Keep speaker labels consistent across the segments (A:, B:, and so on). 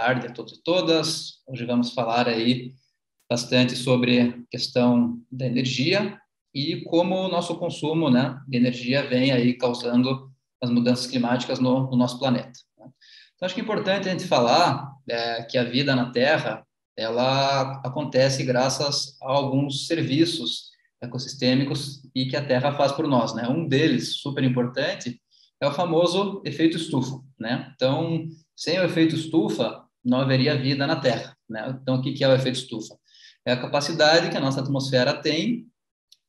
A: tarde a todos e todas. Hoje vamos falar aí bastante sobre a questão da energia e como o nosso consumo, né, de energia vem aí causando as mudanças climáticas no nosso planeta. Então, acho que é importante a gente falar que a vida na Terra, ela acontece graças a alguns serviços ecossistêmicos e que a Terra faz por nós, né? Um deles, super importante, é o famoso efeito estufa, né? Então, sem o efeito estufa, não haveria vida na Terra, né? Então, o que é o efeito estufa? É a capacidade que a nossa atmosfera tem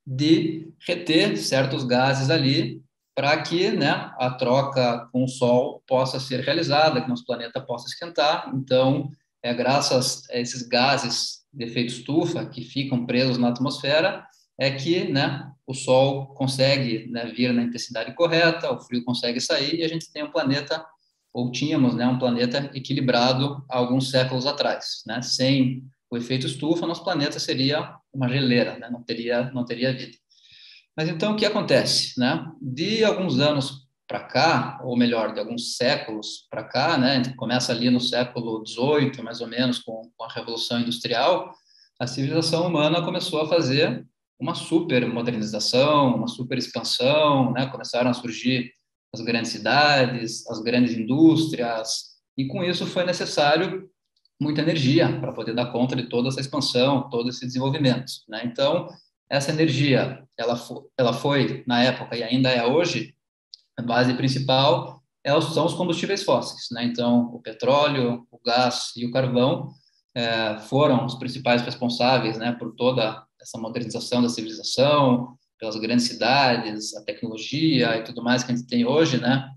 A: de reter certos gases ali para que, né, a troca com o Sol possa ser realizada, que nosso planeta possa esquentar. Então, é graças a esses gases de efeito estufa que ficam presos na atmosfera é que, né, o Sol consegue, né, vir na intensidade correta, o frio consegue sair e a gente tem um planeta, ou tínhamos, né, um planeta equilibrado há alguns séculos atrás, né? Sem o efeito estufa, nosso planeta seria uma geleira, né? Não teria vida. Mas então o que acontece, né? De alguns anos para cá, ou melhor, de alguns séculos para cá, né? A gente começa ali no século XVIII, mais ou menos, com a Revolução Industrial, a civilização humana começou a fazer uma super modernização, uma super expansão, né? Começaram a surgir as grandes cidades, as grandes indústrias, e com isso foi necessário muita energia para poder dar conta de toda essa expansão, todo esse desenvolvimento, né? Então, essa energia, ela foi na época e ainda é hoje, a base principal são os combustíveis fósseis, né? Então, o petróleo, o gás e o carvão foram os principais responsáveis, né, por toda essa modernização da civilização, pelas grandes cidades, a tecnologia e tudo mais que a gente tem hoje, né?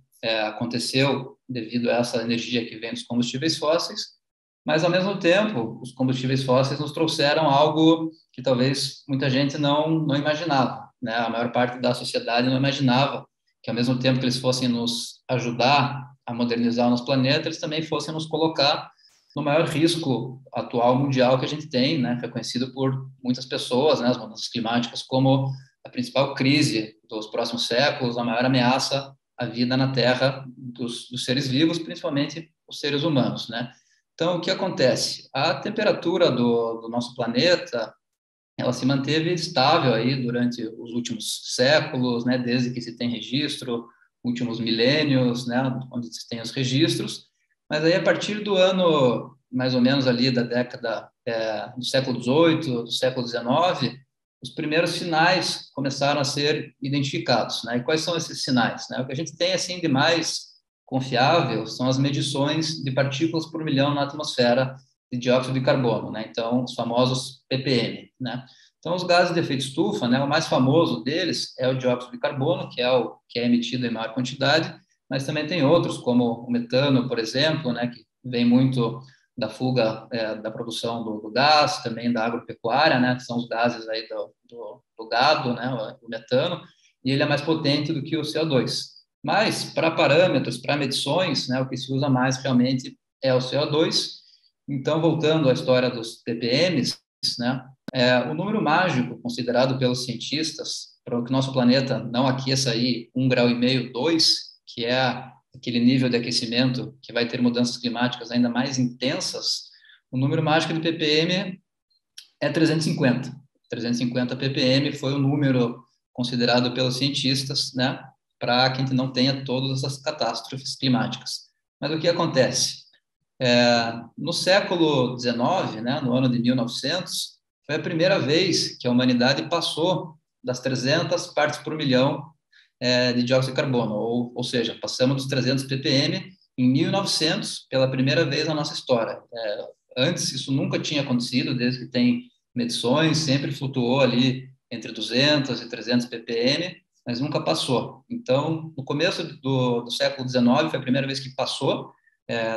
A: Aconteceu devido a essa energia que vem dos combustíveis fósseis. Mas, ao mesmo tempo, os combustíveis fósseis nos trouxeram algo que talvez muita gente não imaginava, né? A maior parte da sociedade não imaginava que, ao mesmo tempo que eles fossem nos ajudar a modernizar o nosso planeta, eles também fossem nos colocar no maior risco atual mundial que a gente tem, né? Reconhecido por muitas pessoas, né? As mudanças climáticas como a principal crise dos próximos séculos, a maior ameaça à vida na Terra dos seres vivos, principalmente os seres humanos, né? Então, o que acontece? A temperatura do nosso planeta, ela se manteve estável aí durante os últimos séculos, né, desde que se tem registro, últimos milênios, né, onde se tem os registros, mas aí a partir do ano, mais ou menos ali da década do século XVIII, do século XIX, os primeiros sinais começaram a ser identificados, né? E quais são esses sinais, né? O que a gente tem assim de mais confiável são as medições de partículas por milhão na atmosfera de dióxido de carbono, né? Então, os famosos ppm, né? Então, os gases de efeito estufa, né, o mais famoso deles é o dióxido de carbono, que é o que é emitido em maior quantidade, mas também tem outros, como o metano, por exemplo, né, que vem muito da fuga da produção do gás, também da agropecuária, né, que são os gases aí do gado, né, o metano, e ele é mais potente do que o CO2. Mas, para parâmetros, para medições, né, o que se usa mais realmente é o CO2. Então, voltando à história dos ppms, né, o número mágico considerado pelos cientistas para que o nosso planeta não aqueça aí 1,5 grau, 2, que é aquele nível de aquecimento que vai ter mudanças climáticas ainda mais intensas, o número mágico de ppm é 350. 350 ppm foi o número considerado pelos cientistas, né, para que a gente não tenha todas essas catástrofes climáticas. Mas o que acontece? No século XIX, né, no ano de 1900, foi a primeira vez que a humanidade passou das 300 partes por milhão de dióxido de carbono, ou seja, passamos dos 300 ppm em 1900 pela primeira vez na nossa história. Antes, isso nunca tinha acontecido, desde que tem medições, sempre flutuou ali entre 200 e 300 ppm, mas nunca passou. Então, no começo do século XIX, foi a primeira vez que passou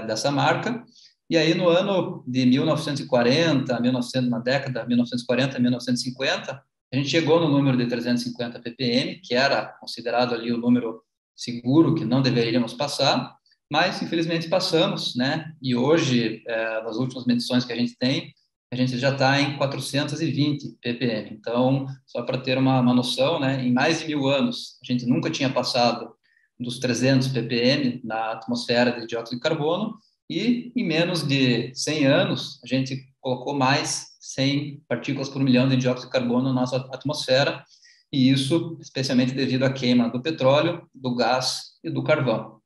A: dessa marca, e aí no ano de 1940, 1900, na década de 1940 a 1950, a gente chegou no número de 350 ppm, que era considerado ali o número seguro, que não deveríamos passar, mas infelizmente passamos, né? E hoje, nas últimas medições que a gente tem, a gente já está em 420 ppm. Então, só para ter uma noção, né? Em mais de 1000 anos, a gente nunca tinha passado dos 300 ppm na atmosfera de dióxido de carbono, e em menos de 100 anos, a gente colocou mais 100 partículas por milhão de dióxido de carbono na nossa atmosfera, e isso especialmente devido à queima do petróleo, do gás e do carvão.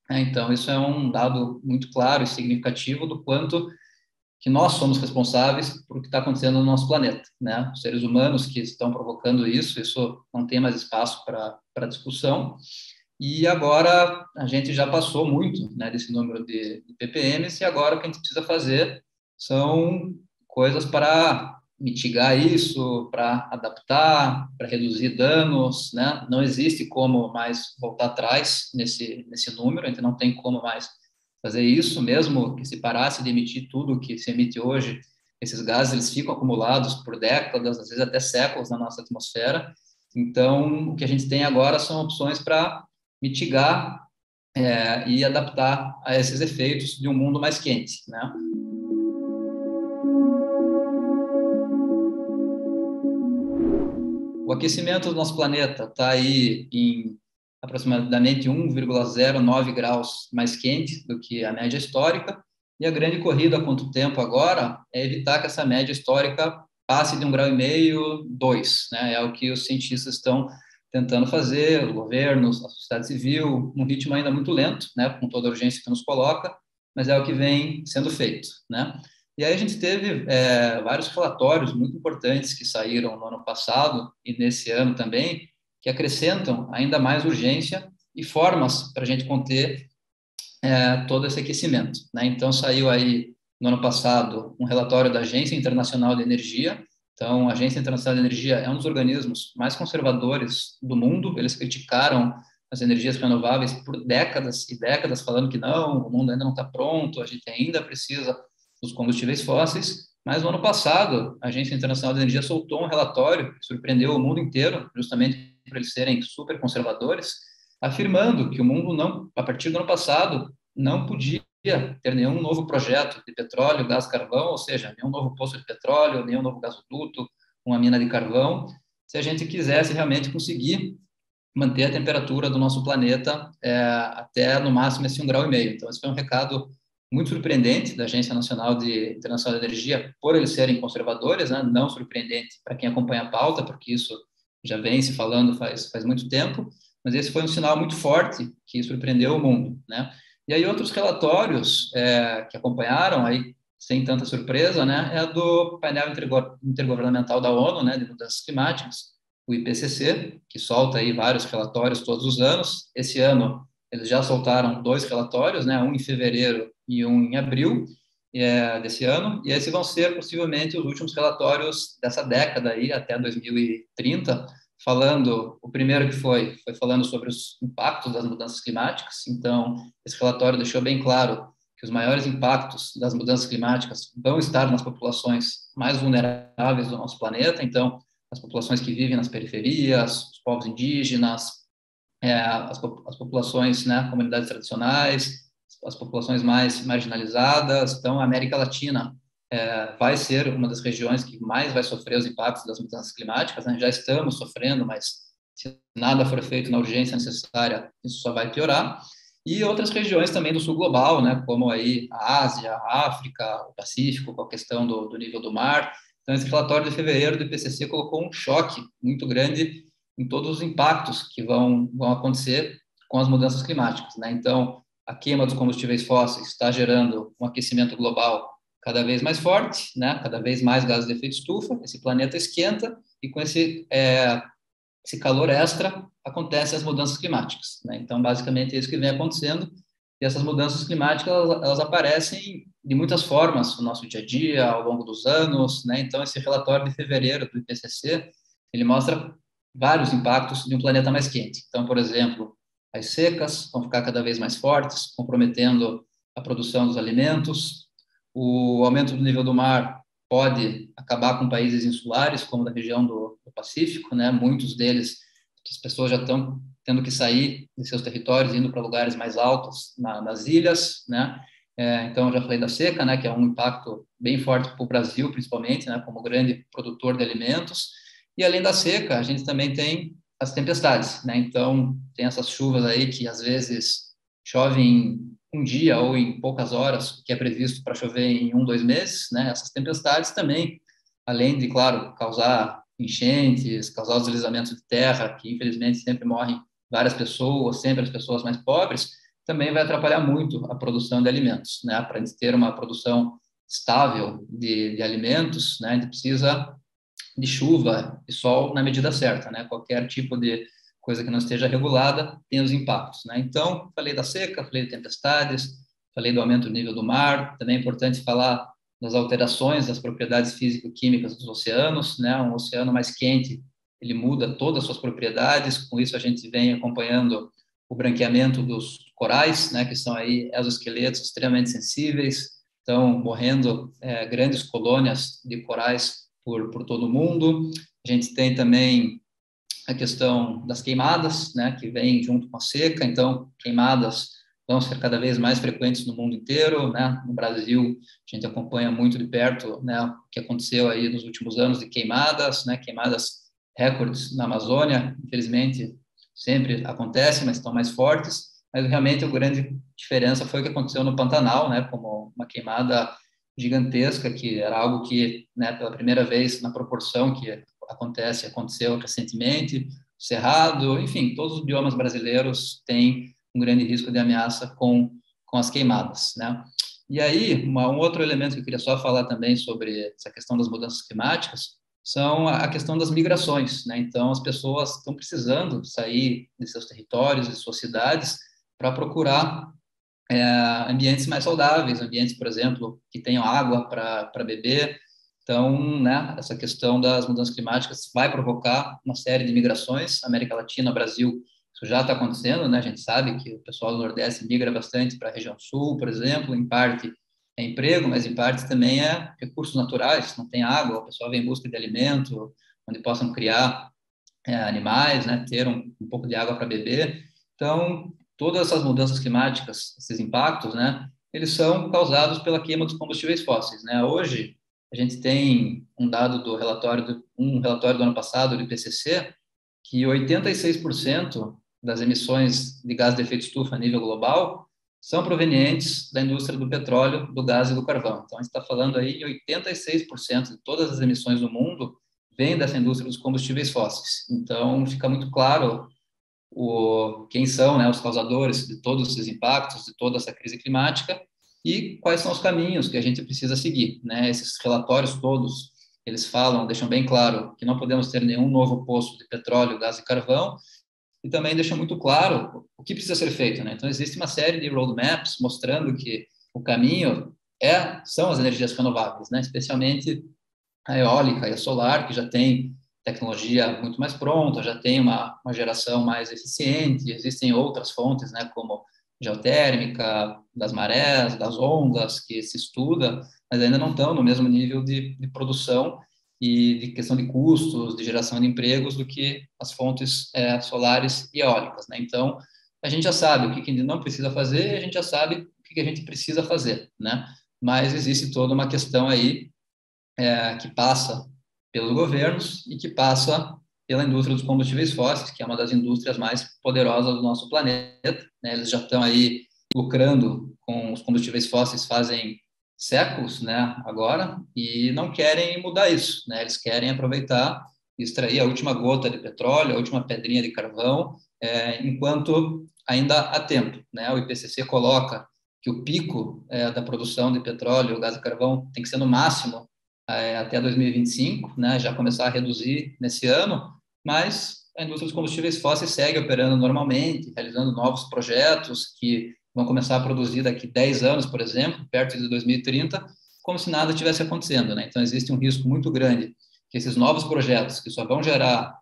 A: Então, isso é um dado muito claro e significativo do quanto que nós somos responsáveis por o que está acontecendo no nosso planeta, né? Os seres humanos que estão provocando isso não tem mais espaço para discussão. E agora a gente já passou muito, né, desse número de ppm, e agora o que a gente precisa fazer são coisas para mitigar isso, para adaptar, para reduzir danos, né? Não existe como mais voltar atrás nesse número, a gente não tem como mais fazer isso, mesmo que se parasse de emitir tudo que se emite hoje, esses gases eles ficam acumulados por décadas, às vezes até séculos na nossa atmosfera. Então, o que a gente tem agora são opções para mitigar e adaptar a esses efeitos de um mundo mais quente, né? O aquecimento do nosso planeta está aí em aproximadamente 1,09 graus mais quente do que a média histórica, e a grande corrida há quanto tempo agora é evitar que essa média histórica passe de 1,5 graus, 2, né? É o que os cientistas estão tentando fazer, os governos, a sociedade civil, num ritmo ainda muito lento, né? Com toda a urgência que nos coloca, mas é o que vem sendo feito, né? E aí a gente teve vários relatórios muito importantes que saíram no ano passado e nesse ano também, que acrescentam ainda mais urgência e formas para a gente conter todo esse aquecimento, né? Então saiu aí no ano passado um relatório da Agência Internacional de Energia. Então, a Agência Internacional de Energia é um dos organismos mais conservadores do mundo. Eles criticaram as energias renováveis por décadas e décadas, falando que não, o mundo ainda não está pronto, a gente ainda precisa dos combustíveis fósseis. Mas no ano passado, a Agência Internacional de Energia soltou um relatório que surpreendeu o mundo inteiro, justamente por eles serem super conservadores, afirmando que o mundo não, a partir do ano passado, não podia ter nenhum novo projeto de petróleo, gás, carvão, ou seja, nenhum novo poço de petróleo, nenhum novo gasoduto, uma mina de carvão, se a gente quisesse realmente conseguir manter a temperatura do nosso planeta até no máximo esse 1,5 graus. Então, esse foi um recado muito surpreendente da Agência Nacional Internacional de Energia, por eles serem conservadores, né? Não surpreendente para quem acompanha a pauta, porque isso já vem se falando faz muito tempo, mas esse foi um sinal muito forte que surpreendeu o mundo, né? E aí outros relatórios que acompanharam, aí sem tanta surpresa, né, é a do painel intergovernamental da ONU, né, de mudanças climáticas, o IPCC, que solta aí vários relatórios todos os anos. Esse ano eles já soltaram 2 relatórios, né, um em fevereiro e um em abril desse ano, e esses vão ser possivelmente os últimos relatórios dessa década aí, até 2030, falando, o primeiro que foi falando sobre os impactos das mudanças climáticas. Então, esse relatório deixou bem claro que os maiores impactos das mudanças climáticas vão estar nas populações mais vulneráveis do nosso planeta. Então, as populações que vivem nas periferias, os povos indígenas, as populações, né, comunidades tradicionais, as populações mais marginalizadas. Então, a América Latina vai ser uma das regiões que mais vai sofrer os impactos das mudanças climáticas, né? Já estamos sofrendo, mas se nada for feito na urgência necessária, isso só vai piorar. E outras regiões também do sul global, né, como aí a Ásia, a África, o Pacífico, com a questão do nível do mar. Então, esse relatório de fevereiro do IPCC colocou um choque muito grande em todos os impactos que vão acontecer com as mudanças climáticas, né? Então, a queima dos combustíveis fósseis está gerando um aquecimento global cada vez mais forte, né? Cada vez mais gases de efeito estufa, esse planeta esquenta, e com esse calor extra acontecem as mudanças climáticas, né? Então, basicamente, é isso que vem acontecendo, e essas mudanças climáticas, elas aparecem de muitas formas no nosso dia a dia, ao longo dos anos, né? Então, esse relatório de fevereiro do IPCC, ele mostra vários impactos de um planeta mais quente. Então, por exemplo, as secas vão ficar cada vez mais fortes, comprometendo a produção dos alimentos. O aumento do nível do mar pode acabar com países insulares, como da região do Pacífico, né? Muitos deles, as pessoas já estão tendo que sair de seus territórios, indo para lugares mais altos nas ilhas, né? Então, eu já falei da seca, né, que é um impacto bem forte para o Brasil, principalmente, né, como grande produtor de alimentos. E além da seca, a gente também tem as tempestades, né? Então, tem essas chuvas aí que às vezes chovem um dia ou em poucas horas, que é previsto para chover em 1, 2 meses, né? Essas tempestades também, além de, claro, causar enchentes, causar deslizamentos de terra, que infelizmente sempre morrem várias pessoas, sempre as pessoas mais pobres, também vai atrapalhar muito a produção de alimentos, né? Para a gente ter uma produção estável de alimentos, né? A gente precisa de chuva e sol na medida certa, né? Qualquer tipo de coisa que não esteja regulada tem os impactos, né? Então, falei da seca, falei de tempestades, falei do aumento do nível do mar, também é importante falar das alterações das propriedades físico-químicas dos oceanos, né? Um oceano mais quente, ele muda todas as suas propriedades, com isso a gente vem acompanhando o branqueamento dos corais, né? Que são aí exoesqueletos extremamente sensíveis, estão morrendo grandes colônias de corais por todo o mundo. A gente tem também a questão das queimadas, né, que vem junto com a seca, então queimadas vão ser cada vez mais frequentes no mundo inteiro, né? No Brasil, a gente acompanha muito de perto, né, o que aconteceu aí nos últimos anos de queimadas, né, queimadas recordes na Amazônia, infelizmente sempre acontece, mas estão mais fortes, mas realmente a grande diferença foi o que aconteceu no Pantanal, né, como uma queimada gigantesca, que era algo que, né, pela primeira vez na proporção que aconteceu recentemente, Cerrado, enfim, todos os biomas brasileiros têm um grande risco de ameaça com as queimadas, né? E aí, um outro elemento que eu queria só falar também sobre essa questão das mudanças climáticas são a questão das migrações, né? Então, as pessoas estão precisando sair de seus territórios, de suas cidades, para procurar ambientes mais saudáveis, ambientes, por exemplo, que tenham água para beber. Então, né, essa questão das mudanças climáticas vai provocar uma série de migrações. América Latina, Brasil, isso já está acontecendo, né? A gente sabe que o pessoal do Nordeste migra bastante para a região Sul, por exemplo, em parte é emprego, mas em parte também é recursos naturais. Não tem água, o pessoal vem em busca de alimento, onde possam criar animais, né? Ter um pouco de água para beber. Então, todas essas mudanças climáticas, esses impactos, né? Eles são causados pela queima dos combustíveis fósseis, né? Hoje a gente tem um dado do relatório do ano passado do IPCC que 86% das emissões de gás de efeito estufa a nível global são provenientes da indústria do petróleo, do gás e do carvão. Então, a gente está falando aí de 86% de todas as emissões do mundo vêm dessa indústria dos combustíveis fósseis. Então, fica muito claro quem são, né, os causadores de todos esses impactos, de toda essa crise climática e quais são os caminhos que a gente precisa seguir, né? Esses relatórios todos, eles falam, deixam bem claro que não podemos ter nenhum novo poço de petróleo, gás e carvão, e também deixam muito claro o que precisa ser feito, né? Então, existe uma série de roadmaps mostrando que o caminho são as energias renováveis, né? Especialmente a eólica e a solar, que já tem tecnologia muito mais pronta, já tem uma geração mais eficiente, existem outras fontes, né, como geotérmica, das marés, das ondas, que se estuda, mas ainda não estão no mesmo nível de produção e de questão de custos, de geração de empregos, do que as fontes solares e eólicas, né? Então, a gente já sabe o que a gente não precisa fazer e a gente já sabe o que a gente precisa fazer, né? Mas existe toda uma questão aí que passa pelos governos e que passa pela indústria dos combustíveis fósseis, que é uma das indústrias mais poderosas do nosso planeta, né? Eles já estão aí lucrando com os combustíveis fósseis fazem séculos, né, agora, e não querem mudar isso, né? Eles querem aproveitar e extrair a última gota de petróleo, a última pedrinha de carvão, enquanto ainda há tempo, né? O IPCC coloca que o pico da produção de petróleo, gás e carvão tem que ser no máximo até 2025, né, já começar a reduzir nesse ano, mas a indústria dos combustíveis fósseis segue operando normalmente, realizando novos projetos que vão começar a produzir daqui 10 anos, por exemplo, perto de 2030, como se nada tivesse acontecendo, né? Então, existe um risco muito grande que esses novos projetos, que só vão gerar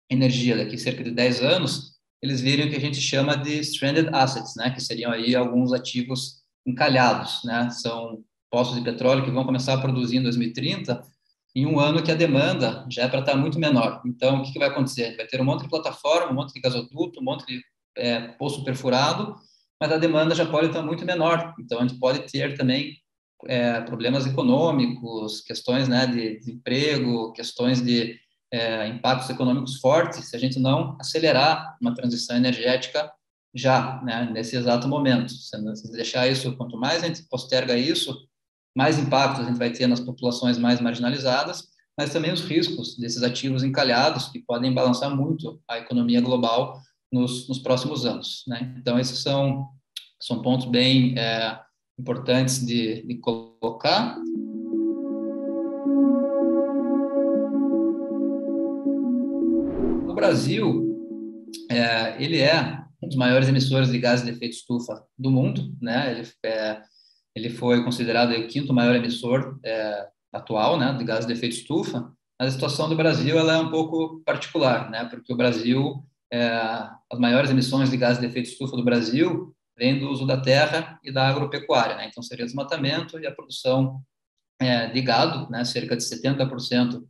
A: energia daqui cerca de 10 anos, eles virem o que a gente chama de stranded assets, né? Que seriam aí alguns ativos encalhados, né? São poços de petróleo que vão começar a produzir em 2030, em um ano que a demanda já é para estar muito menor. Então, o que vai acontecer? Vai ter um monte de plataforma, um monte de gasoduto, um monte de poço perfurado, mas a demanda já pode estar muito menor. Então, a gente pode ter também problemas econômicos, questões, né, de emprego, questões de impactos econômicos fortes, se a gente não acelerar uma transição energética já, né, nesse exato momento. Se deixar isso, quanto mais a gente posterga isso, mais impactos a gente vai ter nas populações mais marginalizadas, mas também os riscos desses ativos encalhados, que podem balançar muito a economia global nos próximos anos, né? Então, esses são pontos bem importantes de colocar. O Brasil, ele é um dos maiores emissores de gases de efeito estufa do mundo, né? Ele foi considerado o quinto maior emissor atual, né, de gases de efeito estufa. Mas a situação do Brasil ela é um pouco particular, né? Porque o Brasil, as maiores emissões de gases de efeito estufa do Brasil vêm do uso da terra e da agropecuária, né? Então seria desmatamento e a produção de gado, né? Cerca de 70%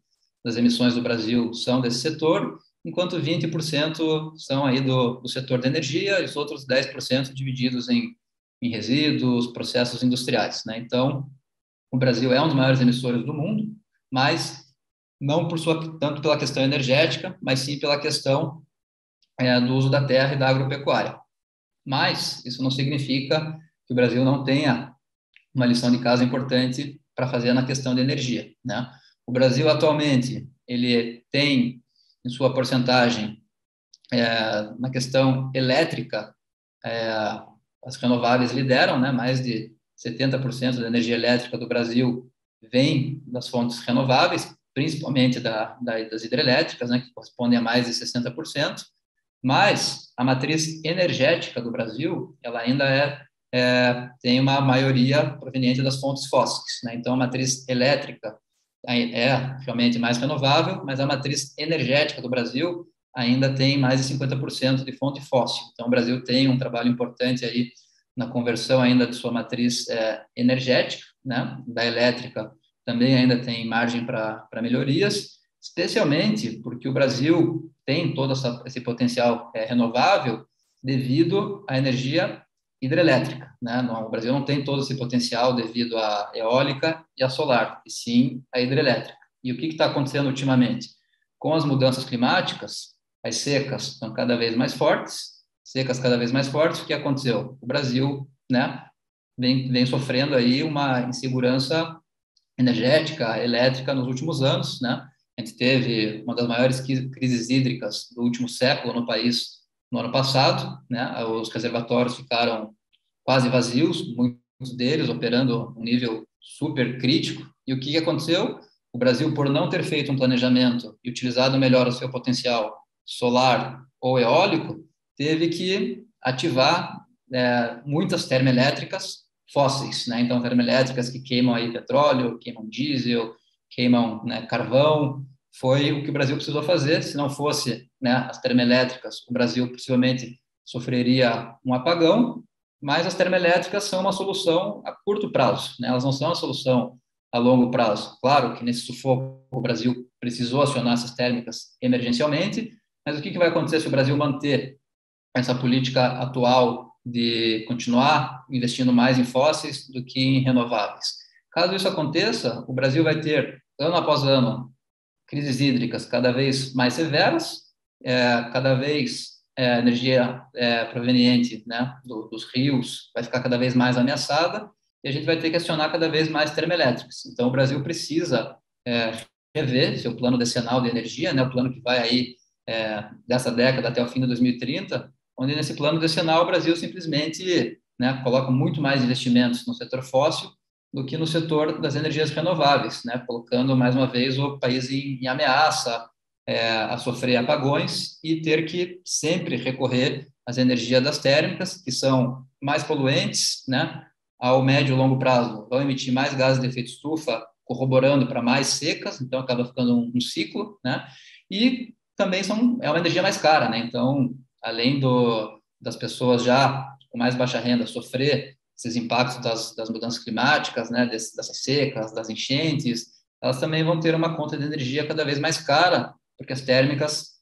A: das emissões do Brasil são desse setor, enquanto 20% são aí do setor da energia e os outros 10% divididos em resíduos, processos industriais, né? Então, o Brasil é um dos maiores emissores do mundo, mas não tanto pela questão energética, mas sim pela questão do uso da terra e da agropecuária. Mas isso não significa que o Brasil não tenha uma lição de casa importante para fazer na questão de energia, né? O Brasil atualmente ele tem em sua porcentagem na questão elétrica, as renováveis lideram, né? Mais de 70% da energia elétrica do Brasil vem das fontes renováveis, principalmente das hidrelétricas, né? Que correspondem a mais de 60%. Mas a matriz energética do Brasil, ela ainda tem uma maioria proveniente das fontes fósseis, né? Então, a matriz elétrica é realmente mais renovável, mas a matriz energética do Brasil ainda tem mais de 50% de fonte fóssil. Então, o Brasil tem um trabalho importante aí na conversão ainda de sua matriz energética, né? Da elétrica também ainda tem margem para melhorias, especialmente porque o Brasil tem todo esse potencial renovável devido à energia hidrelétrica, né? O Brasil não tem todo esse potencial devido à eólica e à solar, e sim à hidrelétrica. E o que está acontecendo ultimamente? Com as mudanças climáticas, as secas estão cada vez mais fortes, o que aconteceu? O Brasil, né, vem sofrendo aí uma insegurança energética, elétrica nos últimos anos, né? A gente teve uma das maiores crises hídricas do último século no país no ano passado, né? Os reservatórios ficaram quase vazios, muitos deles operando um nível super crítico. E o que aconteceu? O Brasil, por não ter feito um planejamento e utilizado melhor o seu potencial solar ou eólico, teve que ativar muitas termoelétricas fósseis, né? Então, termoelétricas que queimam aí petróleo, queimam diesel, queimam, né, carvão. Foi o que o Brasil precisou fazer. Se não fosse, né, as termoelétricas, o Brasil possivelmente sofreria um apagão. Mas as termoelétricas são uma solução a curto prazo, né? Elas não são uma solução a longo prazo. Claro que nesse sufoco o Brasil precisou acionar essas térmicas emergencialmente, mas o que vai acontecer se o Brasil manter essa política atual de continuar investindo mais em fósseis do que em renováveis? Caso isso aconteça, o Brasil vai ter, ano após ano, crises hídricas cada vez mais severas, cada vez a energia proveniente, né, dos rios vai ficar cada vez mais ameaçada e a gente vai ter que acionar cada vez mais termoelétricas. Então, o Brasil precisa rever seu plano decenal de energia, né, o plano que vai aí dessa década até o fim de 2030, onde nesse plano decenal o Brasil simplesmente, né, coloca muito mais investimentos no setor fóssil do que no setor das energias renováveis, né, colocando mais uma vez o país em ameaça a sofrer apagões e ter que sempre recorrer às energias das térmicas, que são mais poluentes, né, ao médio e longo prazo, vão emitir mais gases de efeito estufa, corroborando para mais secas, então acaba ficando um ciclo, né, e também é uma energia mais cara, né, então, além das pessoas já com mais baixa renda sofrer esses impactos das mudanças climáticas, né, dessas secas, das enchentes, elas também vão ter uma conta de energia cada vez mais cara, porque as térmicas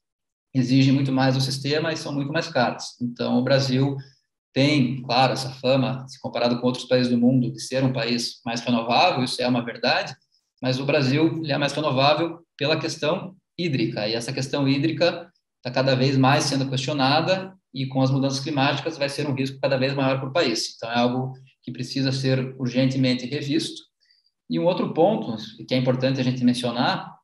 A: exigem muito mais do sistema e são muito mais caras. Então, o Brasil tem, claro, essa fama, se comparado com outros países do mundo, de ser um país mais renovável, isso é uma verdade, mas o Brasil ele é mais renovável pela questão hídrica, e essa questão hídrica está cada vez mais sendo questionada e com as mudanças climáticas vai ser um risco cada vez maior para o país. Então, é algo que precisa ser urgentemente revisto. E um outro ponto que é importante a gente mencionar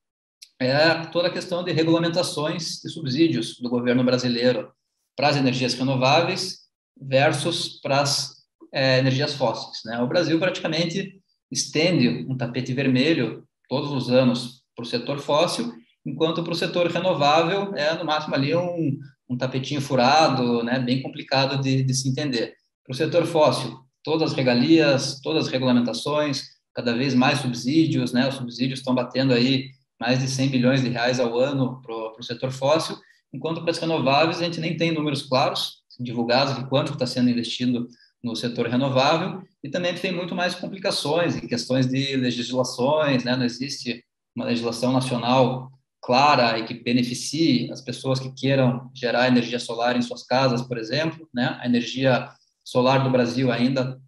A: é toda a questão de regulamentações e subsídios do governo brasileiro para as energias renováveis versus para as energias fósseis, né? O Brasil praticamente estende um tapete vermelho todos os anos para o setor fóssil, enquanto para o setor renovável é, no máximo, ali um tapetinho furado, né? Bem complicado de se entender. Para o setor fóssil, todas as regalias, todas as regulamentações, cada vez mais subsídios, né? Os subsídios estão batendo aí mais de 100 bilhões de reais ao ano para o setor fóssil, enquanto para as renováveis a gente nem tem números claros, divulgados, de quanto está sendo investido no setor renovável, e também tem muito mais complicações e questões de legislações, né? Não existe uma legislação nacional clara e que beneficie as pessoas que queiram gerar energia solar em suas casas, por exemplo, né? A energia solar do Brasil ainda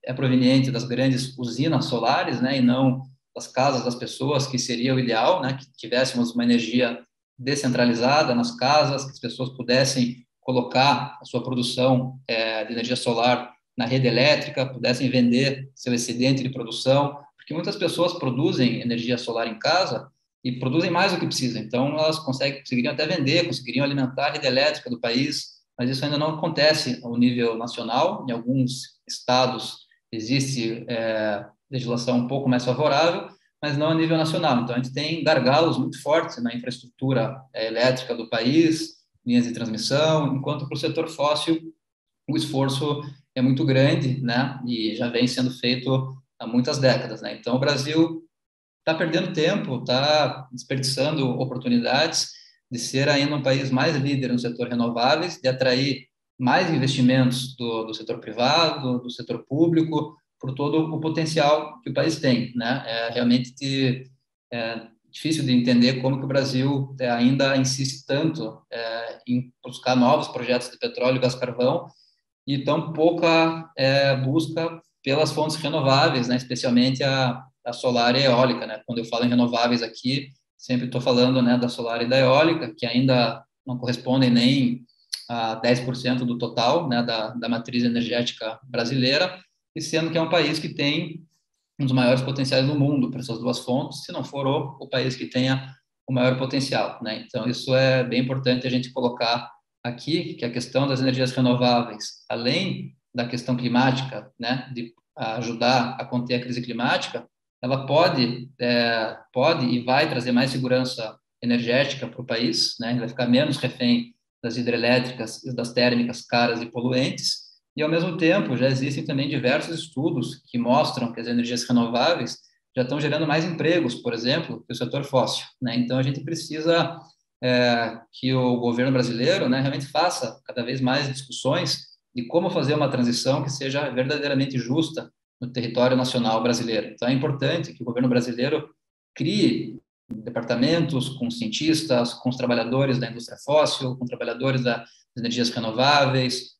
A: é proveniente das grandes usinas solares, né? E não das casas das pessoas, que seria o ideal, né? Que tivéssemos uma energia descentralizada nas casas, que as pessoas pudessem colocar a sua produção de energia solar na rede elétrica, pudessem vender seu excedente de produção, porque muitas pessoas produzem energia solar em casa e produzem mais do que precisam, então elas conseguiriam até vender, conseguiriam alimentar a rede elétrica do país, mas isso ainda não acontece ao nível nacional. Em alguns estados existe legislação um pouco mais favorável, mas não a nível nacional. Então, a gente tem gargalos muito fortes na infraestrutura elétrica do país, linhas de transmissão, enquanto para o setor fóssil o esforço é muito grande, né? E já vem sendo feito há muitas décadas, né? Então, o Brasil está perdendo tempo, está desperdiçando oportunidades de ser ainda um país mais líder no setor renováveis, de atrair mais investimentos do setor privado, do setor público, por todo o potencial que o país tem, né? É realmente difícil de entender como que o Brasil ainda insiste tanto em buscar novos projetos de petróleo e gás-carvão e tão pouca busca pelas fontes renováveis, né? Especialmente a solar e a eólica, né? Quando eu falo em renováveis aqui, sempre estou falando, né, da solar e da eólica, que ainda não correspondem nem a 10% do total, né, da matriz energética brasileira, e sendo que é um país que tem um dos maiores potenciais do mundo para essas duas fontes, se não for o país que tenha o maior potencial, né? Então, isso é bem importante a gente colocar aqui, que a questão das energias renováveis, além da questão climática, né, de ajudar a conter a crise climática, ela pode e vai trazer mais segurança energética para o país, né? Vai ficar menos refém das hidrelétricas e das térmicas caras e poluentes, e, ao mesmo tempo, já existem também diversos estudos que mostram que as energias renováveis já estão gerando mais empregos, por exemplo, que o setor fóssil, né? Então, a gente precisa que o governo brasileiro, né, realmente faça cada vez mais discussões de como fazer uma transição que seja verdadeiramente justa no território nacional brasileiro. Então, é importante que o governo brasileiro crie departamentos com cientistas, com os trabalhadores da indústria fóssil, com trabalhadores das energias renováveis,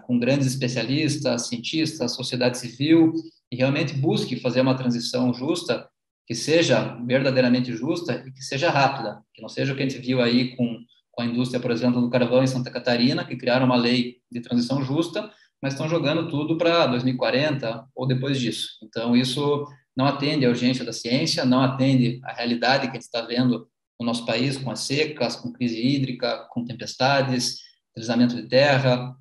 A: com grandes especialistas, cientistas, sociedade civil, e realmente busque fazer uma transição justa, que seja verdadeiramente justa e que seja rápida, que não seja o que a gente viu aí com a indústria, por exemplo, do carvão em Santa Catarina, que criaram uma lei de transição justa, mas estão jogando tudo para 2040 ou depois disso. Então, isso não atende à urgência da ciência, não atende à realidade que a gente está vendo no nosso país, com as secas, com crise hídrica, com tempestades, deslizamento de terra.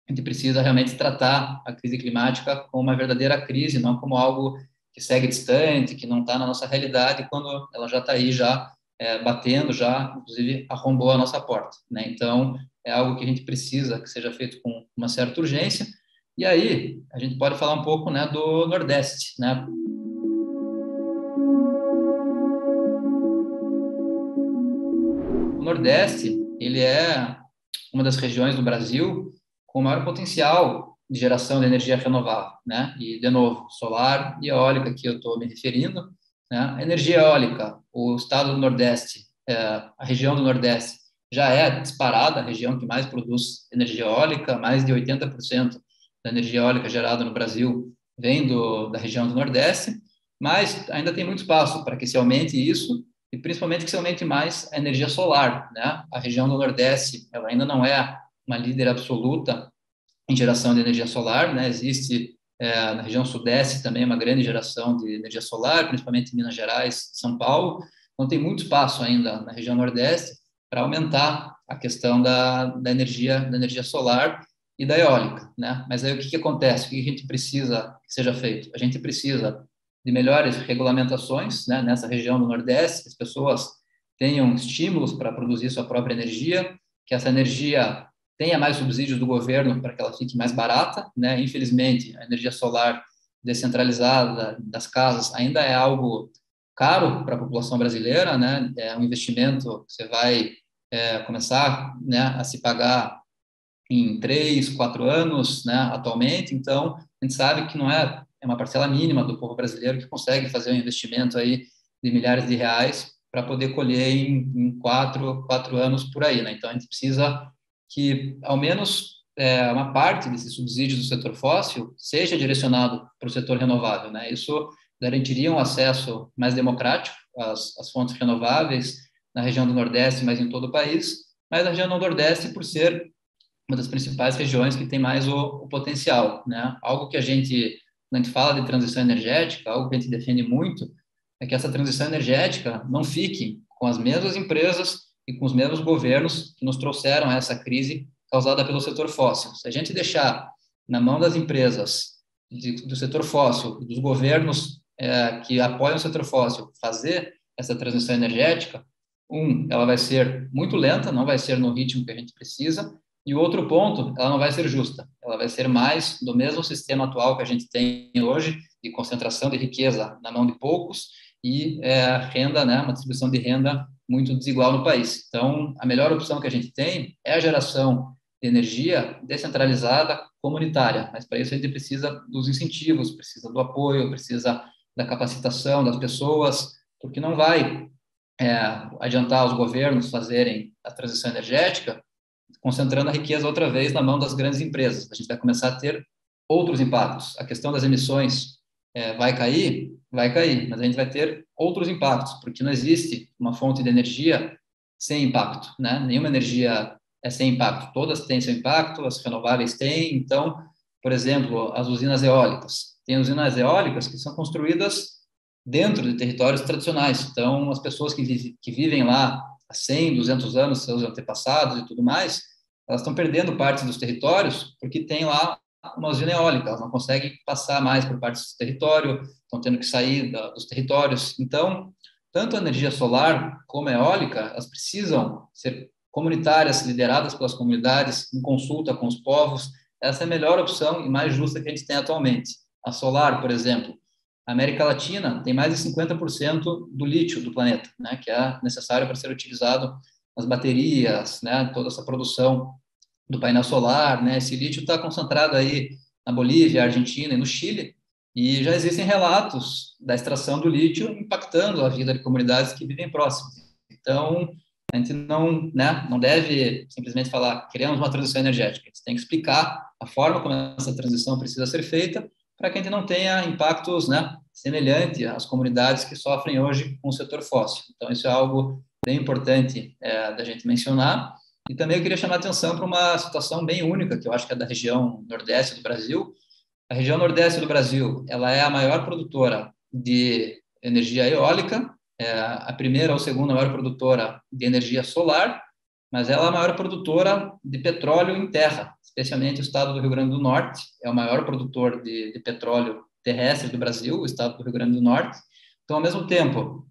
A: A gente precisa realmente tratar a crise climática como uma verdadeira crise, não como algo que segue distante, que não está na nossa realidade, quando ela já está aí, já batendo, já, inclusive, arrombou a nossa porta, né? Então, é algo que a gente precisa que seja feito com uma certa urgência. E aí, a gente pode falar um pouco, né, do Nordeste, né? O Nordeste, ele é uma das regiões do Brasil com o maior potencial de geração de energia renovável, né? E, de novo, solar e eólica, que eu estou me referindo, né? A energia eólica, o estado do Nordeste, a região do Nordeste, já é disparada a região que mais produz energia eólica, mais de 80% da energia eólica gerada no Brasil vem da região do Nordeste, mas ainda tem muito espaço para que se aumente isso, e principalmente que se aumente mais a energia solar, né? A região do Nordeste, ela ainda não é uma líder absoluta em geração de energia solar, né? Existe na região Sudeste também uma grande geração de energia solar, principalmente em Minas Gerais, São Paulo. Então tem muito espaço ainda na região Nordeste para aumentar a questão da energia solar e da eólica, né? Mas aí o que acontece? O que a gente precisa que seja feito? A gente precisa de melhores regulamentações, né, nessa região do Nordeste, que as pessoas tenham estímulos para produzir sua própria energia, que essa energia tenha mais subsídios do governo para que ela fique mais barata, né? Infelizmente, a energia solar descentralizada das casas ainda é algo caro para a população brasileira, né? É um investimento que você vai começar, né, a se pagar em 3, 4 anos, né, atualmente. Então, a gente sabe que não é uma parcela mínima do povo brasileiro que consegue fazer um investimento aí de milhares de reais para poder colher em 4 anos por aí, né? Então, a gente precisa que, ao menos, uma parte desses subsídios do setor fóssil seja direcionado para o setor renovável, né? Isso garantiria um acesso mais democrático às fontes renováveis na região do Nordeste, mas em todo o país. Mas na região do Nordeste, por ser uma das principais regiões que tem mais o potencial, né? Algo que quando a gente fala de transição energética, algo que a gente defende muito, é que essa transição energética não fique com as mesmas empresas e com os mesmos governos que nos trouxeram essa crise causada pelo setor fóssil. Se a gente deixar na mão das empresas do setor fóssil, dos governos que apoiam o setor fóssil, fazer essa transição energética, ela vai ser muito lenta, não vai ser no ritmo que a gente precisa, e o outro ponto, ela não vai ser justa, ela vai ser mais do mesmo sistema atual que a gente tem hoje, de concentração de riqueza na mão de poucos e renda, né, uma distribuição de renda muito desigual no país. Então, a melhor opção que a gente tem é a geração de energia descentralizada, comunitária, mas para isso a gente precisa dos incentivos, precisa do apoio, precisa da capacitação das pessoas, porque não vai adiantar os governos fazerem a transição energética concentrando a riqueza outra vez na mão das grandes empresas. A gente vai começar a ter outros impactos. A questão das emissões vai cair? Vai cair, mas a gente vai ter outros impactos, porque não existe uma fonte de energia sem impacto, né? Nenhuma energia é sem impacto. Todas têm seu impacto, as renováveis têm. Então, por exemplo, as usinas eólicas. Tem usinas eólicas que são construídas dentro de territórios tradicionais. Então, as pessoas que vivem lá há 100, 200 anos, seus antepassados e tudo mais, elas estão perdendo parte dos territórios porque tem lá uma usina eólica, elas não conseguem passar mais por parte do território, estão tendo que sair dos territórios. Então, tanto a energia solar como a eólica, elas precisam ser comunitárias, lideradas pelas comunidades, em consulta com os povos. Essa é a melhor opção e mais justa que a gente tem atualmente. A solar, por exemplo, a América Latina tem mais de 50% do lítio do planeta, né, que é necessário para ser utilizado nas baterias, né, toda essa produção do painel solar, né, esse lítio está concentrado aí na Bolívia, Argentina e no Chile, e já existem relatos da extração do lítio impactando a vida de comunidades que vivem próximas. Então, a gente não deve simplesmente falar, queremos uma transição energética, a gente tem que explicar a forma como essa transição precisa ser feita para que a gente não tenha impactos, né, semelhantes às comunidades que sofrem hoje com o setor fóssil. Então, isso é algo bem importante da gente mencionar. E também eu queria chamar a atenção para uma situação bem única, que eu acho que é da região Nordeste do Brasil. A região Nordeste do Brasil, ela é a maior produtora de energia eólica, a primeira ou segunda maior produtora de energia solar, mas ela é a maior produtora de petróleo em terra, especialmente o estado do Rio Grande do Norte, é o maior produtor de petróleo terrestre do Brasil, o estado do Rio Grande do Norte. Então, ao mesmo tempo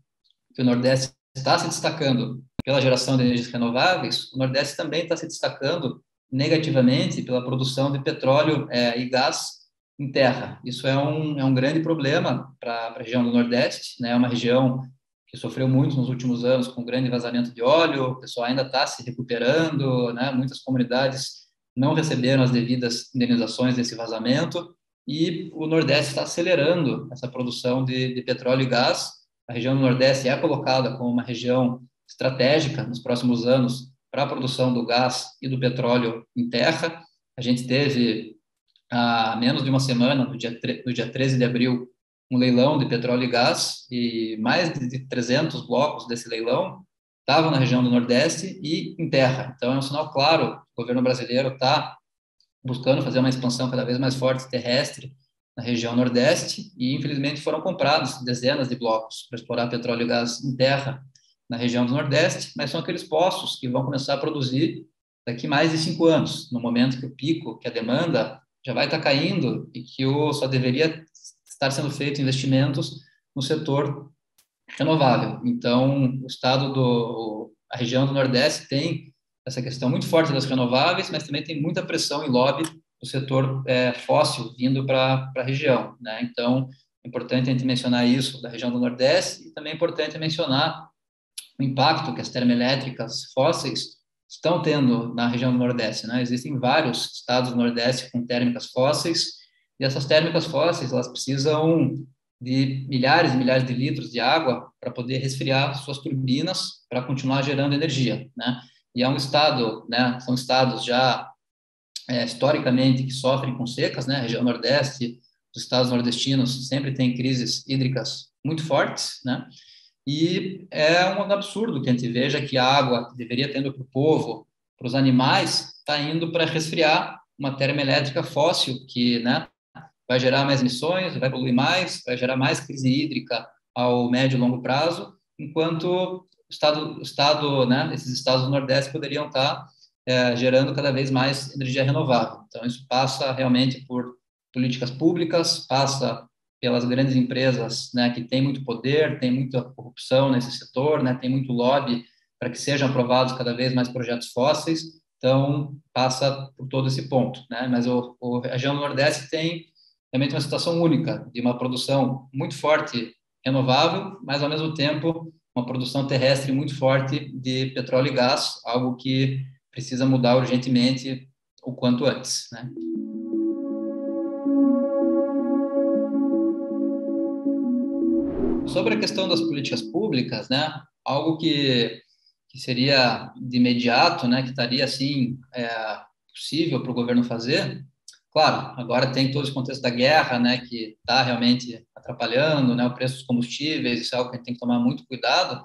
A: que o Nordeste está se destacando pela geração de energias renováveis, o Nordeste também está se destacando negativamente pela produção de petróleo e gás em terra. Isso é um grande problema para a região do Nordeste, né? É uma região que sofreu muito nos últimos anos com grande vazamento de óleo, o pessoal ainda está se recuperando, né? Muitas comunidades não receberam as devidas indenizações desse vazamento, e o Nordeste está acelerando essa produção de petróleo e gás. A região do Nordeste é colocada como uma região estratégica nos próximos anos para a produção do gás e do petróleo em terra. A gente teve, há menos de uma semana, no dia 13 de abril, um leilão de petróleo e gás, e mais de 300 blocos desse leilão estavam na região do Nordeste e em terra. Então, é um sinal claro que o governo brasileiro está buscando fazer uma expansão cada vez mais forte terrestre na região Nordeste, e infelizmente foram comprados dezenas de blocos para explorar petróleo e gás em terra na região do Nordeste, mas são aqueles poços que vão começar a produzir daqui mais de 5 anos, no momento que o pico, que a demanda já vai estar caindo e que só deveria estar sendo feito investimentos no setor renovável. Então, a região do Nordeste tem essa questão muito forte das renováveis, mas também tem muita pressão e lobby do setor fóssil vindo para a região, né? Então, é importante a gente mencionar isso da região do Nordeste, e também é importante mencionar o impacto que as termoelétricas fósseis estão tendo na região do Nordeste, né? Existem vários estados do Nordeste com térmicas fósseis, e essas térmicas fósseis, elas precisam de milhares e milhares de litros de água para poder resfriar suas turbinas para continuar gerando energia, né? E é um estado, né? São estados já historicamente que sofrem com secas, né? A região Nordeste, os estados nordestinos sempre têm crises hídricas muito fortes, né? E é um absurdo que a gente veja que a água que deveria ter indo para o povo, para os animais, está indo para resfriar uma termoelétrica fóssil que, né, vai gerar mais emissões, vai poluir mais, vai gerar mais crise hídrica ao médio e longo prazo, enquanto né, esses estados do Nordeste poderiam estar gerando cada vez mais energia renovável. Então, isso passa realmente por políticas públicas, passa pelas grandes empresas, né, que têm muito poder, tem muita corrupção nesse setor, né, tem muito lobby para que sejam aprovados cada vez mais projetos fósseis. Então, passa por todo esse ponto, né? Mas a região do Nordeste tem realmente uma situação única de uma produção muito forte renovável, mas ao mesmo tempo uma produção terrestre muito forte de petróleo e gás, algo que precisa mudar urgentemente o quanto antes, né? Sobre a questão das políticas públicas, né? Algo que seria de imediato, né? Que estaria assim possível para o governo fazer. Claro, agora tem todo esse contexto da guerra, né? Que está realmente atrapalhando, né? O preço dos combustíveis, isso é algo que a gente tem que tomar muito cuidado.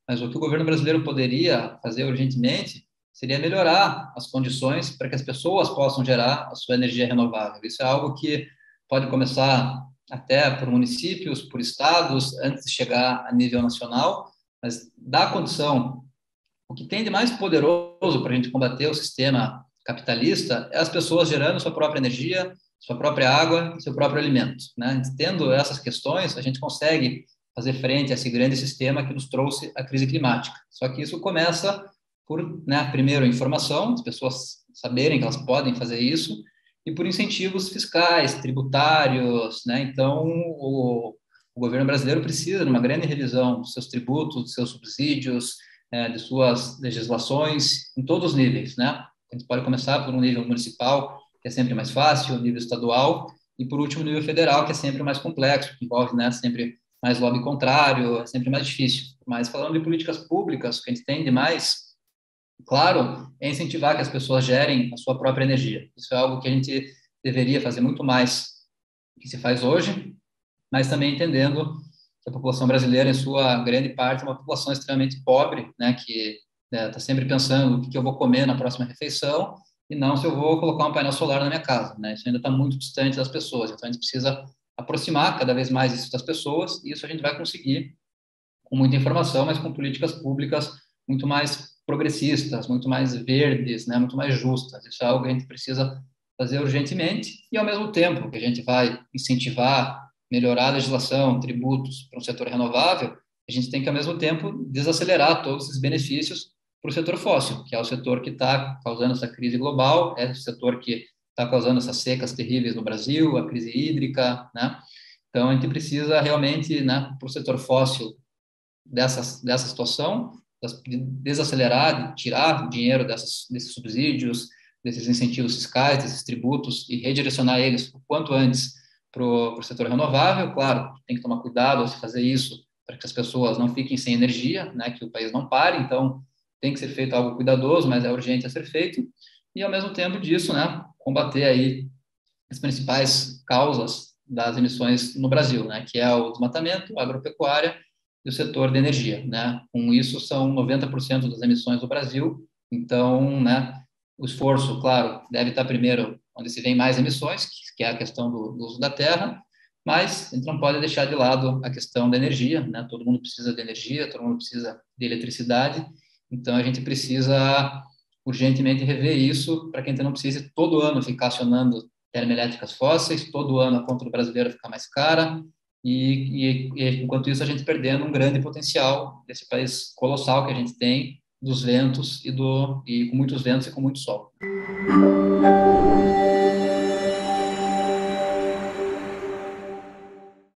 A: Mas o que o governo brasileiro poderia fazer urgentemente seria melhorar as condições para que as pessoas possam gerar a sua energia renovável. Isso é algo que pode começar até por municípios, por estados, antes de chegar a nível nacional, mas dá condição. O que tem de mais poderoso para a gente combater o sistema capitalista é as pessoas gerando sua própria energia, sua própria água, seu próprio alimento, né? Tendo essas questões, a gente consegue fazer frente a esse grande sistema que nos trouxe a crise climática. Só que isso começa por, né, primeiro, informação, as pessoas saberem que elas podem fazer isso, e por incentivos fiscais, tributários, né? Então, o governo brasileiro precisa de uma grande revisão dos seus tributos, dos seus subsídios, de suas legislações, em todos os níveis, né? A gente pode começar por um nível municipal, que é sempre mais fácil, nível estadual, e por último, nível federal, que é sempre mais complexo, que envolve, né, sempre mais lobby contrário, é sempre mais difícil. Mas falando de políticas públicas, o que a gente tem de mais claro, é incentivar que as pessoas gerem a sua própria energia. Isso é algo que a gente deveria fazer muito mais que se faz hoje, mas também entendendo que a população brasileira, em sua grande parte, é uma população extremamente pobre, né, que está sempre pensando o que eu vou comer na próxima refeição e não se eu vou colocar um painel solar na minha casa, né? Isso ainda está muito distante das pessoas, então a gente precisa aproximar cada vez mais isso das pessoas, e isso a gente vai conseguir com muita informação, mas com políticas públicas muito mais progressistas, muito mais verdes, né, muito mais justas. Isso é algo que a gente precisa fazer urgentemente, e ao mesmo tempo que a gente vai incentivar, melhorar a legislação, tributos para um setor renovável, a gente tem que, ao mesmo tempo, desacelerar todos esses benefícios para o setor fóssil, que é o setor que está causando essa crise global, é o setor que está causando essas secas terríveis no Brasil, a crise hídrica, né? Então, a gente precisa realmente, né, para o setor fóssil, dessa situação, de desacelerar, de tirar dinheiro desses subsídios, desses incentivos fiscais, desses tributos, e redirecionar eles o quanto antes para o setor renovável. Claro, tem que tomar cuidado ao se fazer isso para que as pessoas não fiquem sem energia, né, que o país não pare. Então, tem que ser feito algo cuidadoso, mas é urgente a ser feito. E, ao mesmo tempo disso, né, combater aí as principais causas das emissões no Brasil, né, que é o desmatamento, a agropecuária e o setor de energia, né. Com isso, são 90% das emissões do Brasil. Então, né, o esforço, claro, deve estar primeiro onde se vem mais emissões, que é a questão do uso da terra, mas a gente não pode deixar de lado a questão da energia, né? Todo mundo precisa de energia, todo mundo precisa de eletricidade, então a gente precisa urgentemente rever isso para que a gente não precise todo ano ficar acionando termoelétricas fósseis, todo ano a conta do brasileiro ficar mais cara, e enquanto isso a gente perdendo um grande potencial desse país colossal que a gente tem, dos ventos e com muitos ventos e com muito sol.